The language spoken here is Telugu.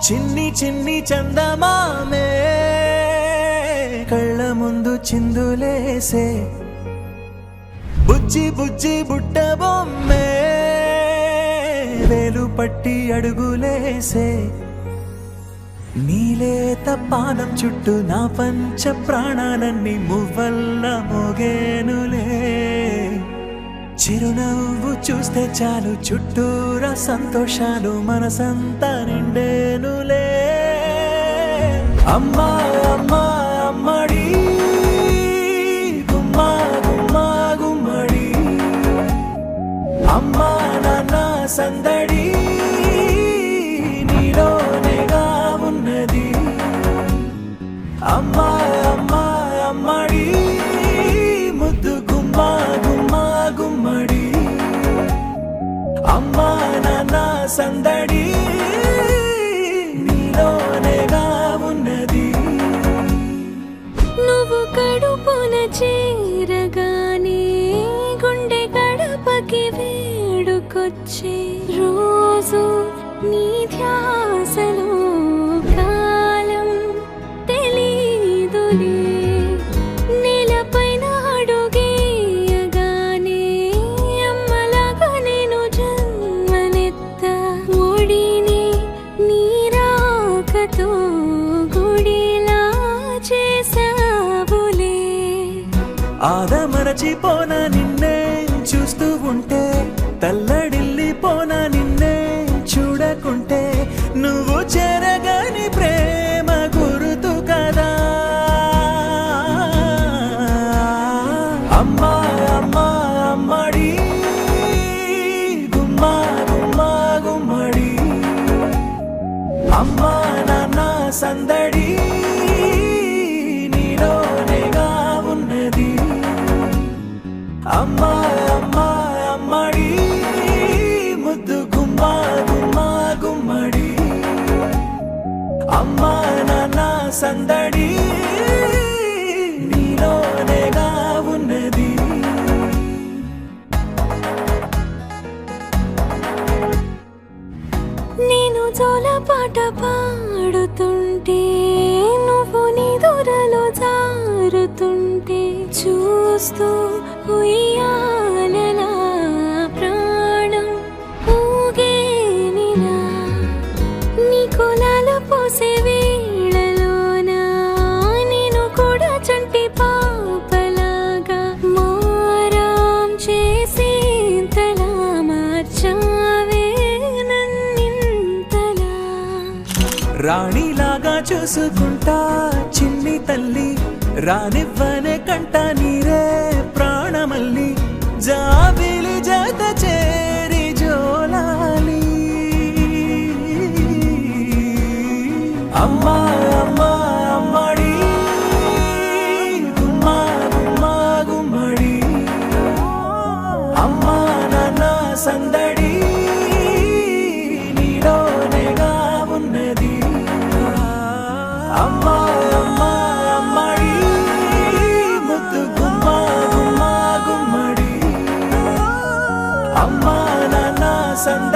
చిన్ని చిన్ని చందమామే కళ్ళ ముందు చిందులేసే బుజ్జి బుజ్జి బుట్ట బొమ్మే వేలు పట్టి అడుగులేసే నీలేత పానం చుట్టూ నా పంచ ప్రాణాలన్నీ మువ్వల్ల మోగేనులే చిరునవ్వు చూస్తే చాలు చుట్టూరా సంతోషాలు మనసంతా నిండేనులే అమ్మా అమ్మా అమ్మడి గుమ్మా గుమ్మా గుమ్మడి అమ్మా నాన్న సందడి నీలోనేగా ఉన్నది అమ్మా అమ్మా అమ్మడి ముద్దు గుమ్మా గుమ్మా గుమ్మడి అమ్మా నాన్న సందడి నీలోనేగా ఉన్నది నువ్వు కడుపున చేరగానే గుండె గడపకి వేడుకొచ్చే రోజు నీ ధ్యాసలో కాలం తెలీదులే నేలపైన అడుగేయగానే అమ్మలాగా నేను జన్మనెత్త ఒడిని నీ రాకతో గుడిలా చేసావులే ఆదమరచిపోన నిన్నే చూస్తూ ఉంటే తల్లడిల్లిపోన నిన్నే చూడకుంటే నువ్వు చెరగని ప్రేమ గుర్తు కదా అమ్మా అమ్మా అమ్మడి గుమ్మా గుమ్మా గుమ్మడి అమ్మా నాన్న సందడి నీలోనేగా ఉన్నది అమ్మా అమ్మా అమ్మడి ముద్దు గుమ్మా గుమ్మా గుమ్మడి అమ్మా నాన్న సందడి నీలోనేగా ఉన్నది నేను జోలపాట పాడుతుంటే నువ్వు నీ దూరలో జారుతుంటే చూస్తూ ఉయ్యాలలా ప్రాణం ఊగేనిలా నీ కులాల పోసే వేళలోన నేను కూడా చంటి పాపలాగా మారాం చేసేంతలా మార్చావే నన్నింతలా రాణిలాగా చూసుకుంటా చిన్ని తల్లి రానివ్వనే కంట నీరే ప్రాణమల్లి జాబిలి జత చేరి జోలాలి అమ్మా అమ్మా అమ్మడి గుమ్మా గుమ్మా గుమ్మడి అమ్మా నాన్న సందడి నీలోనేగా ఉన్నది అమ్మా అమ్మా అమ్మడి ముద్దు గుమ్మా గుమ్మా గుమ్మడి అమ్మా నాన్న సందడి